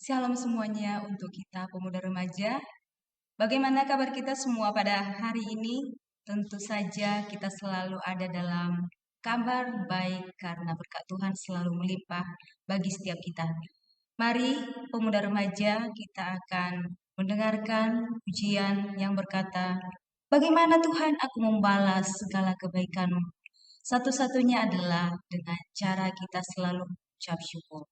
Shalom semuanya untuk kita pemuda remaja. Bagaimana kabar kita semua pada hari ini? Tentu saja kita selalu ada dalam kabar baik karena berkat Tuhan selalu melimpah bagi setiap kita. Mari pemuda remaja kita akan mendengarkan pujian yang berkata, bagaimana Tuhan aku membalas segala kebaikan-Mu? Satu-satunya adalah dengan cara kita selalu ucap syukur.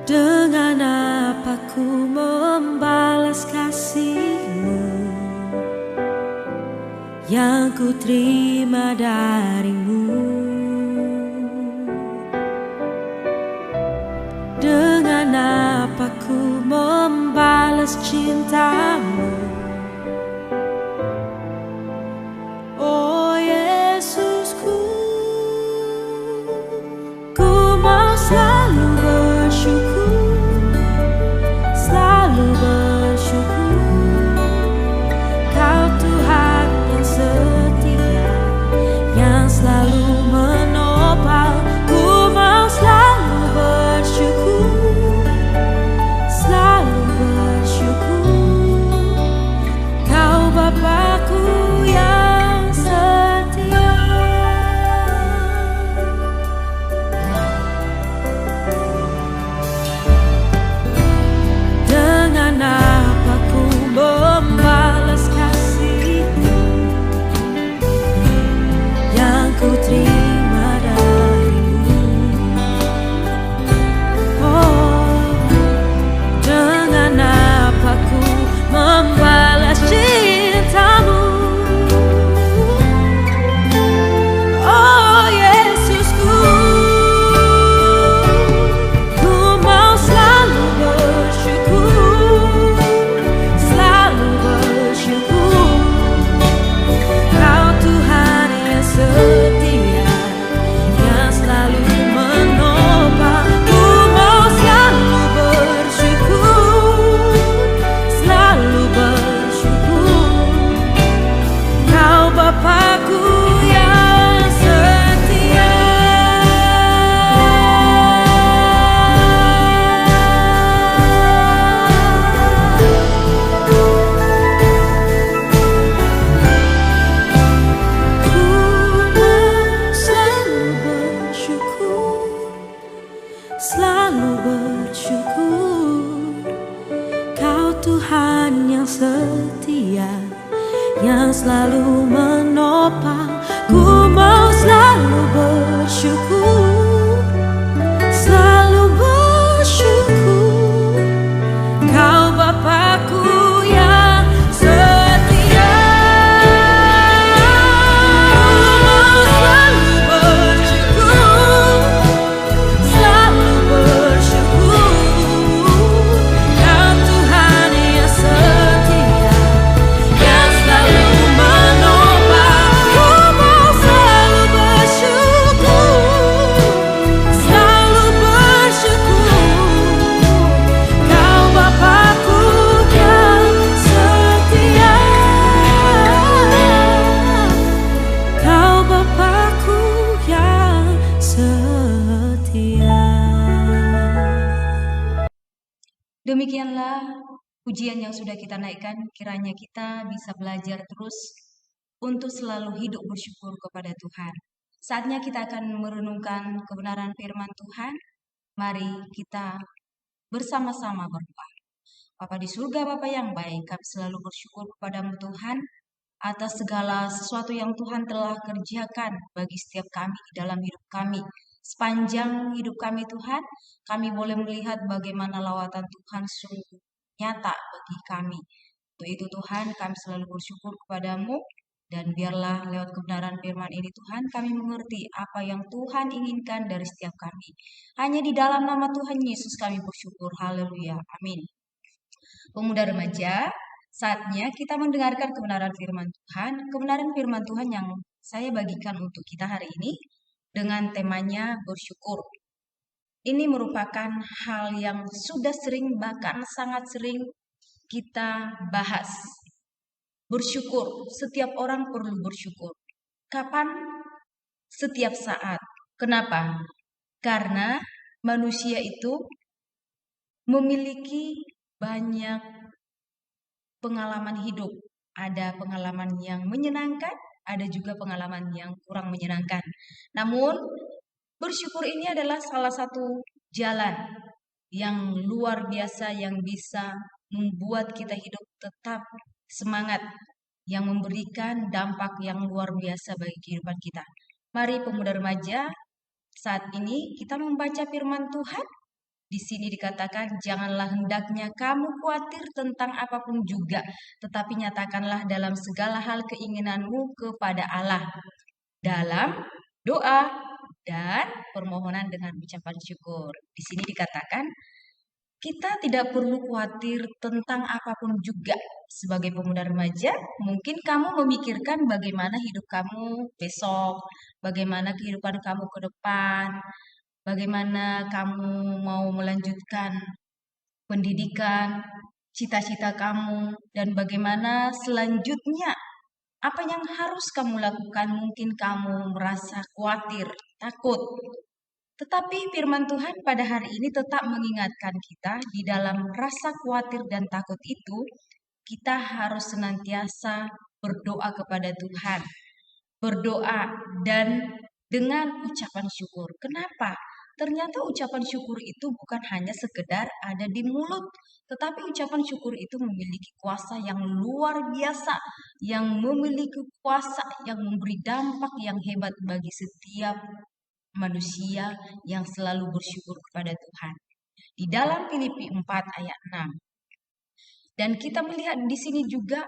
Dengan apa ku membalas kasih-Mu yang ku terima dari-Mu? Dengan apa ku membalas cinta-Mu? Oh Yesusku, ku mau selalu bersyukur, selalu bersyukur. Kau Tuhan yang setia, yang selalu menopang. Ku mau selalu bersyukur, selalu bersyukur. Kau Bapa-Ku yang setia. Dengan apa ku membalas kasih-Mu yang ku terima dari-Mu? Oh, dengan apa ku membalas cinta-Mu? Oh Yesusku, ku mau selalu bersyukur, selalu bersyukur. Kau Tuhan yang setia, yang selalu menopang. Ku mau selalu bersyukur, selalu bersyukur. Kau Bapa-Ku yang setia. Ku mau selalu bersyukur, selalu bersyukur. Kau Tuhan yang setia, yang selalu menopang. Ku mau selalu bersyukur, selalu bersyukur. Kau Bapa-Ku yang setia. Ku mau selalu bersyukur, selalu bersyukur. Kau Tuhan yang setia, yang selalu menopang. Ku mau selalu bersyukur, selalu bersyukur. Kau Bapa-Ku yang setia. Kau Bapa-Ku yang setia. Demikianlah pujian yang sudah kita naikkan, kiranya kita bisa belajar terus untuk selalu hidup bersyukur kepada Tuhan. Saatnya kita akan merenungkan kebenaran firman Tuhan. Mari kita bersama-sama berdoa. Bapa di surga, Bapa yang baik, kami selalu bersyukur kepadamu Tuhan atas segala sesuatu yang Tuhan telah kerjakan bagi setiap kami di dalam hidup kami. Sepanjang hidup kami Tuhan, kami boleh melihat bagaimana lawatan Tuhan sungguh nyata bagi kami. Untuk itu Tuhan, kami selalu bersyukur kepadamu, dan biarlah lewat kebenaran firman ini Tuhan, kami mengerti apa yang Tuhan inginkan dari setiap kami. Hanya di dalam nama Tuhan Yesus kami bersyukur. Haleluya. Amin. Pemuda remaja, saatnya kita mendengarkan kebenaran firman Tuhan. Kebenaran firman Tuhan yang saya bagikan untuk kita hari ini dengan temanya bersyukur. Ini merupakan hal yang sudah sering, bahkan sangat sering kita bahas. Bersyukur, setiap orang perlu bersyukur. Kapan? Setiap saat. Kenapa? Karena manusia itu memiliki banyak pengalaman hidup. Ada pengalaman yang menyenangkan, ada juga pengalaman yang kurang menyenangkan. Namun, bersyukur ini adalah salah satu jalan yang luar biasa yang bisa membuat kita hidup tetap semangat, yang memberikan dampak yang luar biasa bagi kehidupan kita. Mari pemuda remaja, saat ini kita membaca firman Tuhan. Di sini dikatakan, janganlah hendaknya kamu khawatir tentang apapun juga, tetapi nyatakanlah dalam segala hal keinginanmu kepada Allah, dalam doa dan permohonan dengan ucapan syukur. Di sini dikatakan, kita tidak perlu khawatir tentang apapun juga. Sebagai pemuda remaja, mungkin kamu memikirkan bagaimana hidup kamu besok, bagaimana kehidupan kamu ke depan, bagaimana kamu mau melanjutkan pendidikan, cita-cita kamu, dan bagaimana selanjutnya apa yang harus kamu lakukan. Mungkin kamu merasa khawatir, takut. Tetapi firman Tuhan pada hari ini tetap mengingatkan kita di dalam rasa khawatir dan takut itu, kita harus senantiasa berdoa kepada Tuhan. Berdoa dan dengan ucapan syukur. Kenapa? Ternyata ucapan syukur itu bukan hanya sekedar ada di mulut, tetapi ucapan syukur itu memiliki kuasa yang luar biasa, yang memiliki kuasa yang memberi dampak yang hebat bagi setiap manusia yang selalu bersyukur kepada Tuhan. Di dalam Filipi 4 ayat 6. Dan kita melihat di sini juga,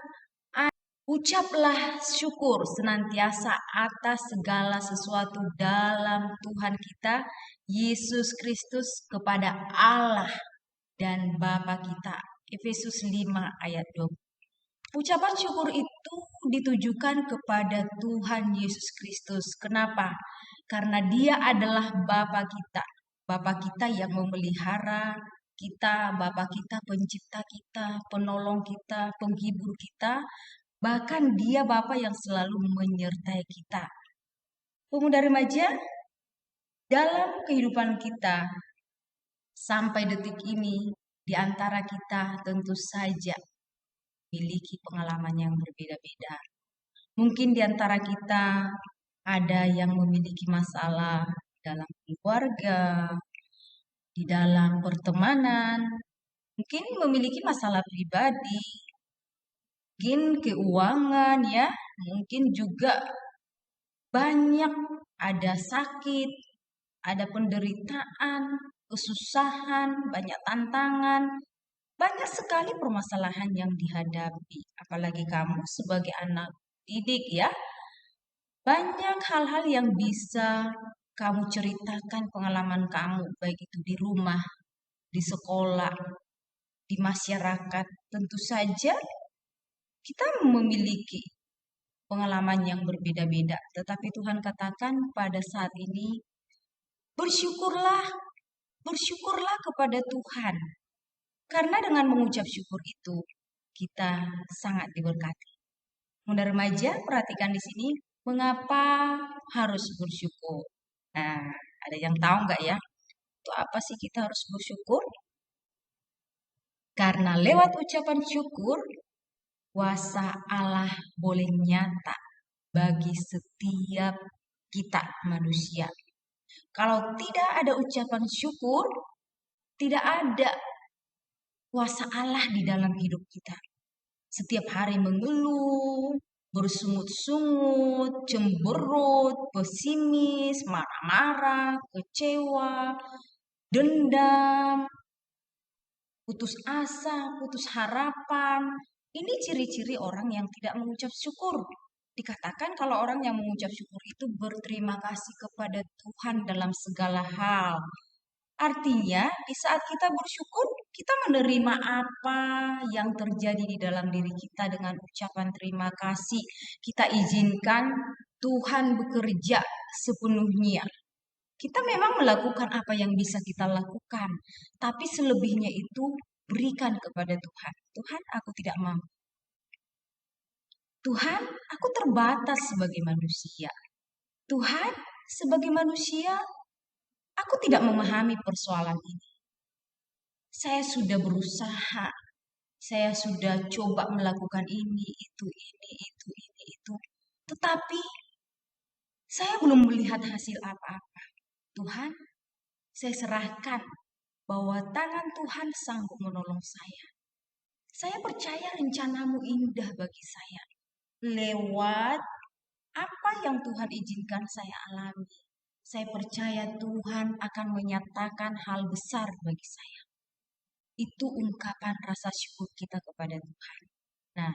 ucaplah syukur senantiasa atas segala sesuatu dalam Tuhan kita Yesus Kristus kepada Allah dan Bapa kita. Efesus 5 ayat 20. Ucapan syukur itu ditujukan kepada Tuhan Yesus Kristus. Kenapa? Karena Dia adalah Bapa kita. Bapa kita yang memelihara kita, Bapa kita pencipta kita, penolong kita, penghibur kita. Bahkan Dia Bapa yang selalu menyertai kita. Pemuda remaja, dalam kehidupan kita sampai detik ini, di antara kita tentu saja memiliki pengalaman yang berbeda-beda. Mungkin di antara kita ada yang memiliki masalah dalam keluarga, di dalam pertemanan, mungkin memiliki masalah pribadi, mungkin keuangan ya, mungkin juga banyak ada sakit, ada penderitaan, kesusahan, banyak tantangan, banyak sekali permasalahan yang dihadapi. Apalagi kamu sebagai anak didik ya, banyak hal-hal yang bisa kamu ceritakan pengalaman kamu, baik itu di rumah, di sekolah, di masyarakat. Tentu saja kita memiliki pengalaman yang berbeda-beda. Tetapi Tuhan katakan pada saat ini, bersyukurlah, bersyukurlah kepada Tuhan. Karena dengan mengucap syukur itu, kita sangat diberkati. Muda remaja, perhatikan di sini, mengapa harus bersyukur? Nah, ada yang tahu nggak ya? Itu apa sih kita harus bersyukur? Karena lewat ucapan syukur, kuasa Allah boleh nyata bagi setiap kita manusia. Kalau tidak ada ucapan syukur, tidak ada kuasa Allah di dalam hidup kita. Setiap hari mengeluh, bersungut-sungut, cemberut, pesimis, marah-marah, kecewa, dendam, putus asa, putus harapan. Ini ciri-ciri orang yang tidak mengucap syukur. Dikatakan kalau orang yang mengucap syukur itu berterima kasih kepada Tuhan dalam segala hal. Artinya, di saat kita bersyukur, kita menerima apa yang terjadi di dalam diri kita dengan ucapan terima kasih. Kita izinkan Tuhan bekerja sepenuhnya. Kita memang melakukan apa yang bisa kita lakukan, tapi selebihnya itu berikan kepada Tuhan. Tuhan, aku tidak mampu. Tuhan, aku terbatas sebagai manusia. Tuhan, sebagai manusia, aku tidak memahami persoalan ini. Saya sudah berusaha, saya sudah coba melakukan ini, itu. Tetapi saya belum melihat hasil apa-apa. Tuhan, saya serahkan bahwa tangan Tuhan sanggup menolong saya. Saya percaya rencanamu indah bagi saya. Lewat apa yang Tuhan izinkan saya alami, saya percaya Tuhan akan menyatakan hal besar bagi saya. Itu ungkapan rasa syukur kita kepada Tuhan. Nah,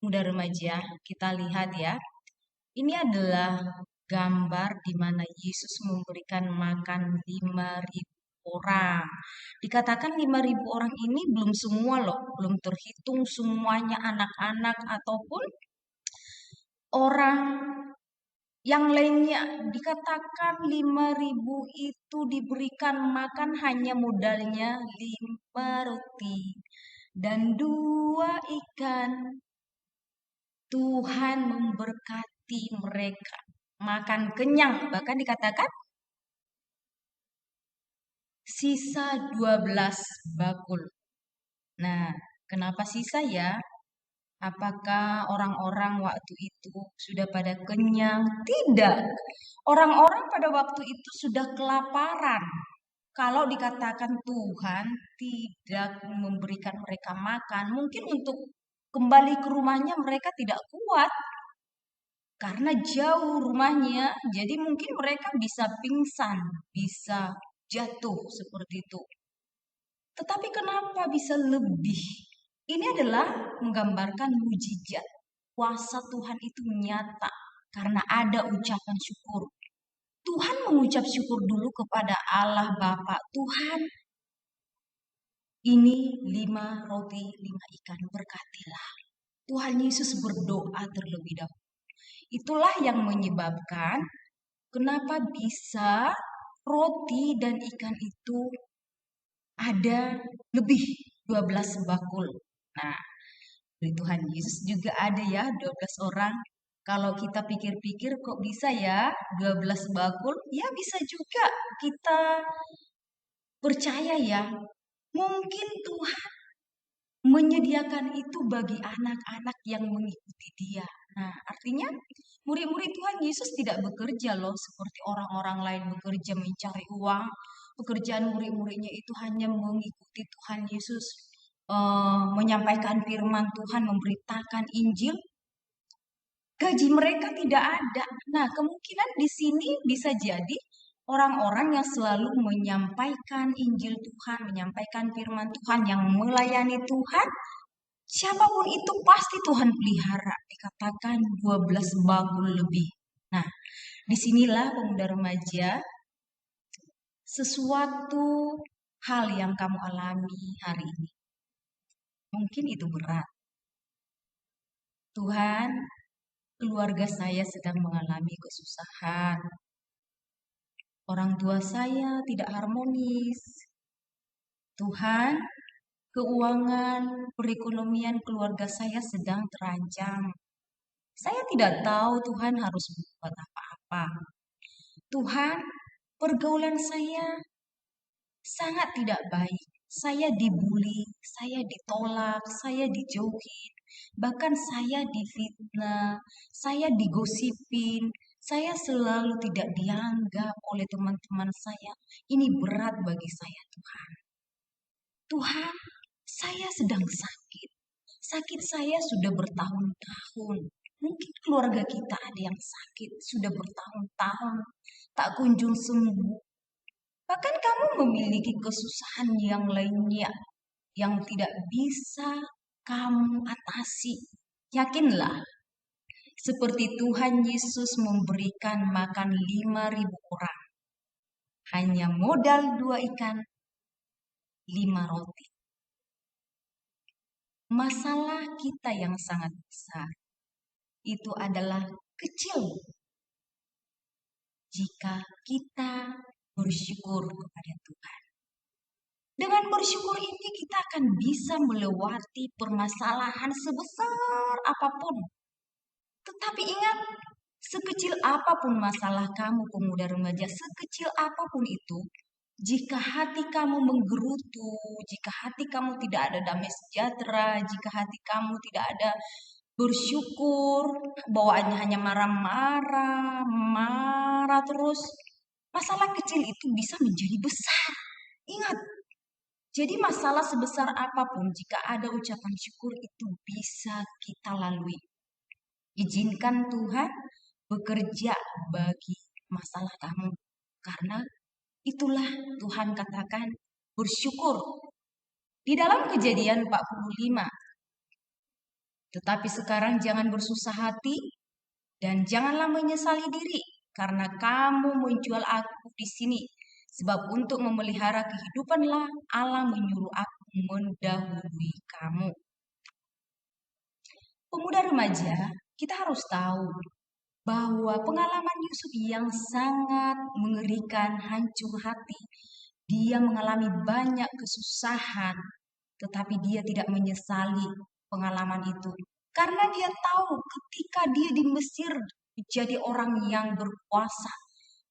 muda remaja, kita lihat ya. Ini adalah gambar di mana Yesus memberikan makan 5.000 orang. Dikatakan 5.000 orang ini belum semua loh, belum terhitung semuanya anak-anak ataupun orang yang lainnya. Dikatakan 5.000 itu diberikan makan hanya modalnya 5 roti dan 2 ikan. Tuhan memberkati mereka makan kenyang, bahkan dikatakan sisa 12 bakul. Nah, kenapa sisa ya? Apakah orang-orang waktu itu sudah pada kenyang? Tidak. Orang-orang pada waktu itu sudah kelaparan. Kalau dikatakan Tuhan tidak memberikan mereka makan, mungkin untuk kembali ke rumahnya mereka tidak kuat. Karena jauh rumahnya, jadi mungkin mereka bisa pingsan, bisa jatuh seperti itu. Tetapi kenapa bisa lebih? Ini adalah menggambarkan mujizat. Kuasa Tuhan itu nyata karena ada ucapan syukur. Tuhan mengucap syukur dulu kepada Allah Bapa. Tuhan, ini 5 roti, 5 ikan, berkatilah. Tuhan Yesus berdoa terlebih dahulu. Itulah yang menyebabkan kenapa bisa roti dan ikan itu ada lebih 12 bakul. Nah, dari Tuhan Yesus juga ada ya 12 orang. Kalau kita pikir-pikir kok bisa ya 12 bakul? Ya bisa juga kita percaya ya. Mungkin Tuhan menyediakan itu bagi anak-anak yang mengikuti dia. Nah, artinya murid-murid Tuhan Yesus tidak bekerja loh seperti orang-orang lain bekerja mencari uang. Pekerjaan murid-muridnya itu hanya mengikuti Tuhan Yesus, menyampaikan firman Tuhan, memberitakan Injil. Gaji mereka tidak ada. Nah, kemungkinan di sini bisa jadi orang-orang yang selalu menyampaikan Injil Tuhan, menyampaikan firman Tuhan, yang melayani Tuhan, siapapun itu pasti Tuhan pelihara. Dikatakan 12 bakul lebih. Nah, disinilah pemuda remaja, sesuatu hal yang kamu alami hari ini. Mungkin itu berat. Tuhan, keluarga saya sedang mengalami kesusahan. Orang tua saya tidak harmonis. Tuhan, keuangan, perekonomian keluarga saya sedang terancam. Saya tidak tahu Tuhan harus berbuat apa-apa. Tuhan, pergaulan saya sangat tidak baik. Saya dibully, saya ditolak, saya dijauhin. Bahkan saya difitnah, saya digosipin. Saya selalu tidak dianggap oleh teman-teman saya. Ini berat bagi saya, Tuhan. Tuhan, saya sedang sakit. Sakit saya sudah bertahun-tahun. Mungkin keluarga kita ada yang sakit sudah bertahun-tahun, tak kunjung sembuh. Bahkan kamu memiliki kesusahan yang lainnya yang tidak bisa kamu atasi. Yakinlah, seperti Tuhan Yesus memberikan makan 5.000 orang. Hanya modal 2 ikan, 5 roti. Masalah kita yang sangat besar itu adalah kecil. jika kita bersyukur kepada Tuhan. Dengan bersyukur ini kita akan bisa melewati permasalahan sebesar apapun. Tetapi ingat, sekecil apapun masalah kamu pemuda remaja, sekecil apapun itu, jika hati kamu menggerutu, jika hati kamu tidak ada damai sejahtera, jika hati kamu tidak ada bersyukur, bawaannya hanya marah-marah, marah terus, masalah kecil itu bisa menjadi besar. Ingat, jadi masalah sebesar apapun, jika ada ucapan syukur itu bisa kita lalui. Izinkan Tuhan bekerja bagi masalah kamu. Karena itulah Tuhan katakan bersyukur. Di dalam Kejadian 45. Tetapi sekarang jangan bersusah hati dan janganlah menyesali diri karena kamu menjual aku di sini. Sebab untuk memelihara kehidupanlah Allah menyuruh aku mendahului kamu. Pemuda remaja, kita harus tahu bahwa pengalaman Yusuf yang sangat mengerikan, hancur hati. Dia mengalami banyak kesusahan, tetapi dia tidak menyesali pengalaman itu. Karena dia tahu ketika dia di Mesir menjadi orang yang berkuasa,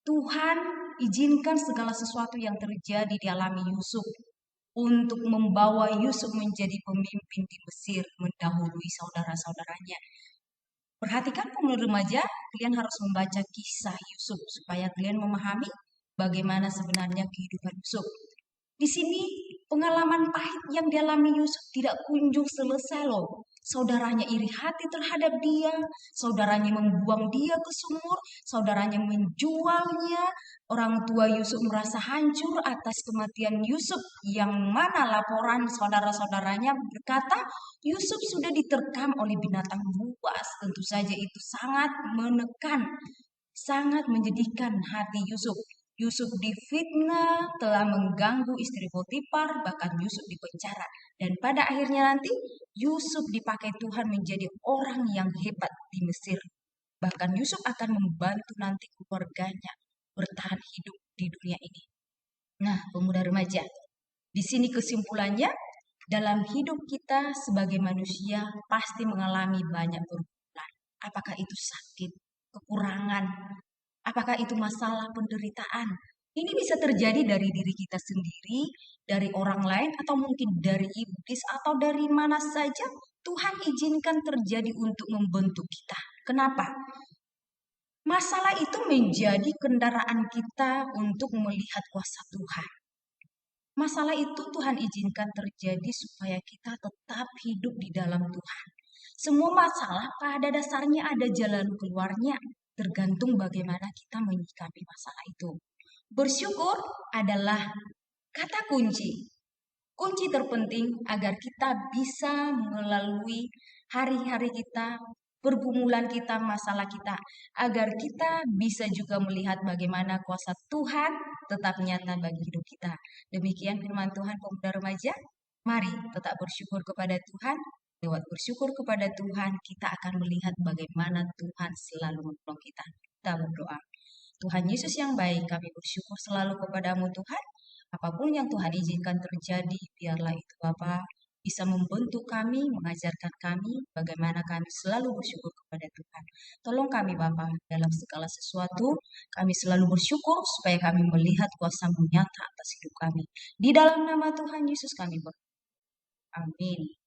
Tuhan izinkan segala sesuatu yang terjadi dialami Yusuf untuk membawa Yusuf menjadi pemimpin di Mesir, mendahului saudara-saudaranya. Perhatikan pemuda remaja, kalian harus membaca kisah Yusuf supaya kalian memahami bagaimana sebenarnya kehidupan Yusuf. Di sini pengalaman pahit yang dialami Yusuf tidak kunjung selesai loh. Saudaranya iri hati terhadap dia, saudaranya membuang dia ke sumur, saudaranya menjualnya. Orang tua Yusuf merasa hancur atas kematian Yusuf, yang mana laporan saudara-saudaranya berkata Yusuf sudah diterkam oleh binatang buas. Tentu saja itu sangat menekan, sangat menyedihkan hati Yusuf. Yusuf difitnah, telah mengganggu istri Potifar, bahkan Yusuf dipenjara. Dan pada akhirnya nanti Yusuf dipakai Tuhan menjadi orang yang hebat di Mesir. Bahkan Yusuf akan membantu nanti keluarganya bertahan hidup di dunia ini. Nah, pemuda remaja, di sini kesimpulannya, dalam hidup kita sebagai manusia pasti mengalami banyak pergumulan. Apakah itu sakit, kekurangan, apakah itu masalah, penderitaan? Ini bisa terjadi dari diri kita sendiri, dari orang lain, atau mungkin dari iblis, atau dari mana saja. Tuhan izinkan terjadi untuk membentuk kita. Kenapa? Masalah itu menjadi kendaraan kita untuk melihat kuasa Tuhan. Masalah itu Tuhan izinkan terjadi supaya kita tetap hidup di dalam Tuhan. Semua masalah pada dasarnya ada jalan keluarnya, tergantung bagaimana kita menyikapi masalah itu. Bersyukur adalah kata kunci. Kunci terpenting agar kita bisa melalui hari-hari kita, pergumulan kita, masalah kita, agar kita bisa juga melihat bagaimana kuasa Tuhan tetap nyata bagi hidup kita. Demikian firman Tuhan, pemuda remaja. Mari tetap bersyukur kepada Tuhan. Lewat bersyukur kepada Tuhan, kita akan melihat bagaimana Tuhan selalu menolong kita. Kita berdoa. Tuhan Yesus yang baik, kami bersyukur selalu kepadamu Tuhan. Apapun yang Tuhan izinkan terjadi, biarlah itu Bapa bisa membentuk kami, mengajarkan kami bagaimana kami selalu bersyukur kepada Tuhan. Tolong kami Bapa dalam segala sesuatu, kami selalu bersyukur supaya kami melihat kuasa-Mu nyata atas hidup kami. Di dalam nama Tuhan Yesus kami berdoa. Amin.